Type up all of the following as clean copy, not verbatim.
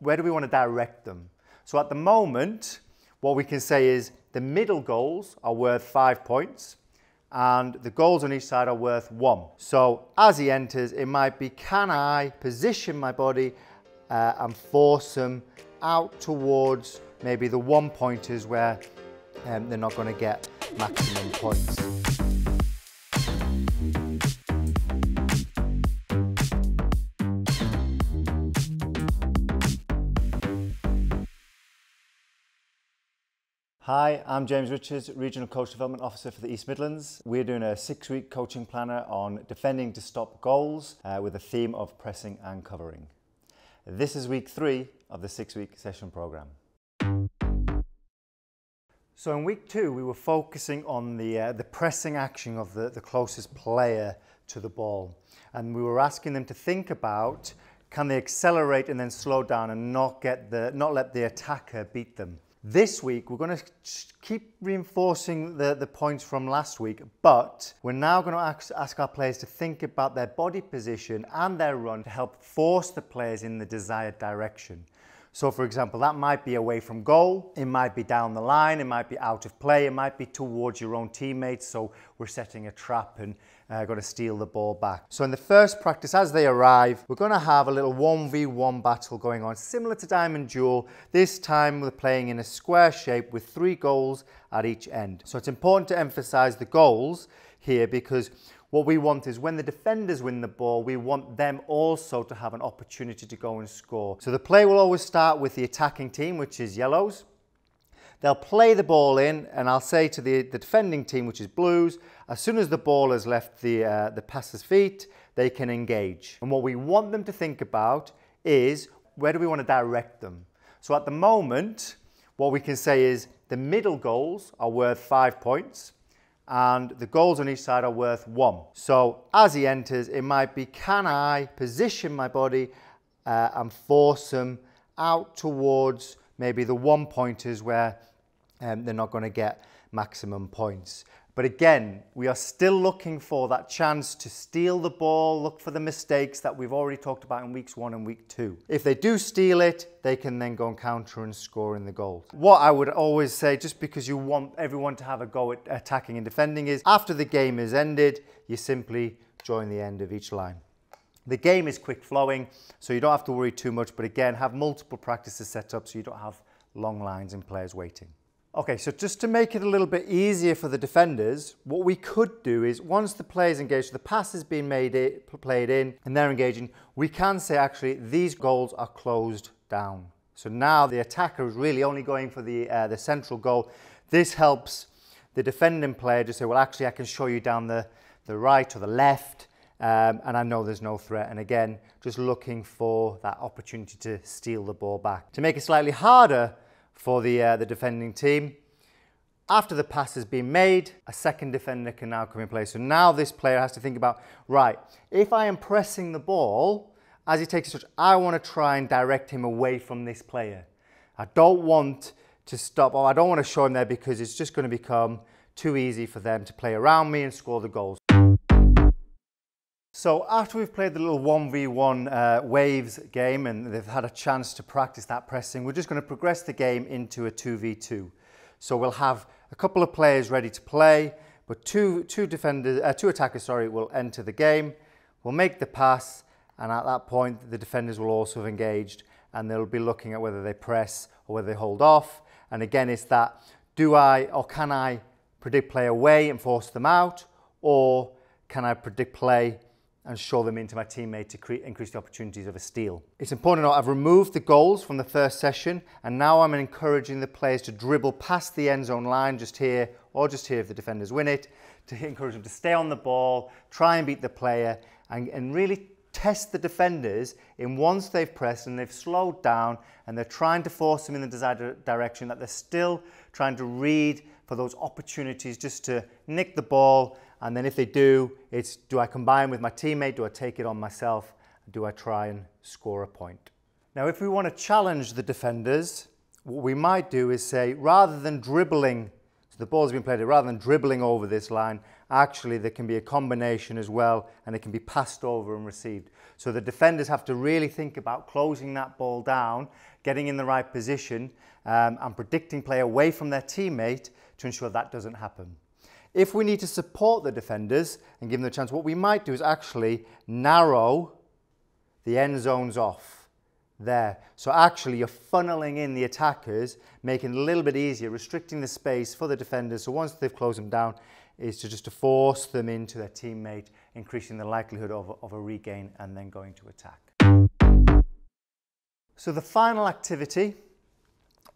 where do we want to direct them? So at the moment, what we can say is the middle goals are worth 5 points and the goals on each side are worth 1. So as he enters, it might be, can I position my body and force them out towards maybe the 1 pointers where they're not going to get maximum points. Hi, I'm James Richards, Regional Coach Development Officer for the East Midlands. We're doing a 6-week coaching planner on defending to stop goals with a theme of pressing and covering. This is week 3 of the 6-week session program. So in week 2, we were focusing on the pressing action of the closest player to the ball. And we were asking them to think about, can they accelerate and then slow down and not let the attacker beat them? This week, we're going to keep reinforcing the points from last week, but we're now going to ask our players to think about their body position and their run to help force the players in the desired direction. So for example, that might be away from goal, it might be down the line, it might be out of play, it might be towards your own teammates, so we're setting a trap and got to steal the ball back. So in the first practice, as they arrive, we're going to have a little 1v1 battle going on, similar to Diamond Duel. This time we're playing in a square shape with 3 goals at each end. So it's important to emphasize the goals here, because what we want is when the defenders win the ball, we want them also to have an opportunity to go and score. So the play will always start with the attacking team, which is yellows. They'll play the ball in, and I'll say to the defending team, which is blues, as soon as the ball has left the passer's feet, they can engage. And what we want them to think about is, where do we want to direct them? So at the moment, what we can say is the middle goals are worth 5 points and the goals on each side are worth 1. So as he enters, it might be, can I position my body and force them out towards maybe the 1 pointers where they're not going to get maximum points. But again, we are still looking for that chance to steal the ball, look for the mistakes that we've already talked about in weeks 1 and week 2. If they do steal it, they can then go and counter and score in the goal. What I would always say, just because you want everyone to have a go at attacking and defending, is after the game is ended, you simply join the end of each line. The game is quick flowing, so you don't have to worry too much, but again, have multiple practices set up so you don't have long lines and players waiting. Okay, so just to make it a little bit easier for the defenders, what we could do is, once the players engage, the pass has been played in and they're engaging, we can say actually these goals are closed down. So now the attacker is really only going for the central goal. This helps the defending player to say, well, actually I can show you down the right or the left, and I know there's no threat. And again, just looking for that opportunity to steal the ball back. To make it slightly harder for the defending team, after the pass has been made, a second defender can now come in play. So now this player has to think about, right, if I am pressing the ball, as he takes a touch, I want to try and direct him away from this player. I don't want to stop, or I don't want to show him there because it's just going to become too easy for them to play around me and score the goals. So after we've played the little 1v1 waves game and they've had a chance to practice that pressing, we're just going to progress the game into a 2v2. So we'll have a couple of players ready to play, but two attackers will enter the game. We'll make the pass, and at that point the defenders will also have engaged, and they'll be looking at whether they press or whether they hold off. And again, it's that, do I or can I predict play away and force them out, or can I predict play and show them into my teammate to increase the opportunities of a steal? It's important to note I've removed the goals from the first session, and now I'm encouraging the players to dribble past the end zone line just here, or just here if the defenders win it, to encourage them to stay on the ball, try and beat the player, and really test the defenders in, once they've pressed and they've slowed down and they're trying to force them in the desired direction, that they're still trying to read for those opportunities just to nick the ball. And then if they do, it's, do I combine with my teammate? Do I take it on myself? Do I try and score a point? Now, if we want to challenge the defenders, what we might do is say, rather than dribbling, so the ball's been played, rather than dribbling over this line, actually there can be a combination as well, and it can be passed over and received. So the defenders have to really think about closing that ball down, getting in the right position, and predicting play away from their teammate to ensure that doesn't happen. If we need to support the defenders and give them the chance, what we might do is actually narrow the end zones off there. So actually you're funneling in the attackers, making it a little bit easier, restricting the space for the defenders. So once they've closed them down, is to just to force them into their teammate, increasing the likelihood of a regain and then going to attack. So the final activity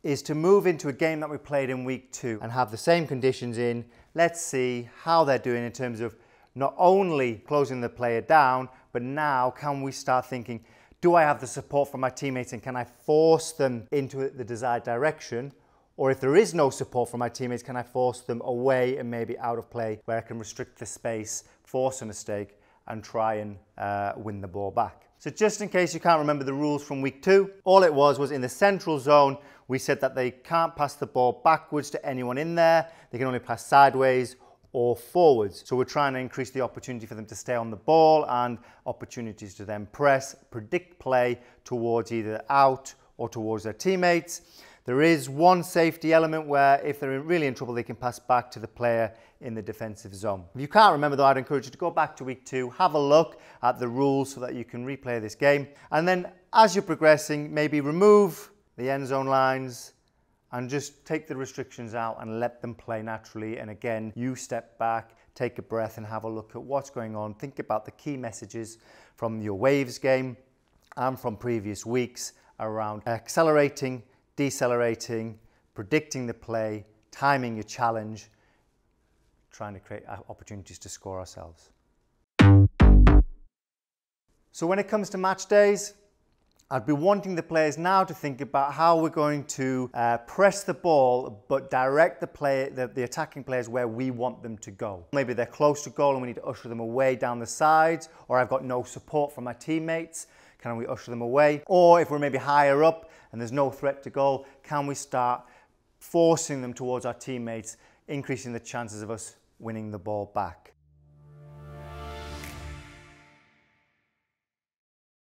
is to move into a game that we played in week 2 and have the same conditions in. Let's see how they're doing in terms of not only closing the player down, but now can we start thinking, do I have the support from my teammates and can I force them into the desired direction? Or if there is no support from my teammates, can I force them away and maybe out of play where I can restrict the space, force a mistake and try and win the ball back? So just in case you can't remember the rules from week 2, all it was in the central zone, we said that they can't pass the ball backwards to anyone in there. They can only pass sideways or forwards. So we're trying to increase the opportunity for them to stay on the ball and opportunities to then press, predict play towards either out or towards their teammates. There is one safety element where if they're really in trouble, they can pass back to the player in the defensive zone. If you can't remember though, I'd encourage you to go back to week 2, have a look at the rules so that you can replay this game. And then as you're progressing, maybe remove the end zone lines and just take the restrictions out and let them play naturally. And again, you step back, take a breath and have a look at what's going on. Think about the key messages from your Waves game and from previous weeks around accelerating, decelerating, predicting the play, timing your challenge, trying to create opportunities to score ourselves. So when it comes to match days, I'd be wanting the players now to think about how we're going to press the ball, but direct the attacking players where we want them to go. Maybe they're close to goal and we need to usher them away down the sides, or I've got no support from my teammates. Can we usher them away? Or if we're maybe higher up and there's no threat to goal, can we start forcing them towards our teammates, increasing the chances of us winning the ball back?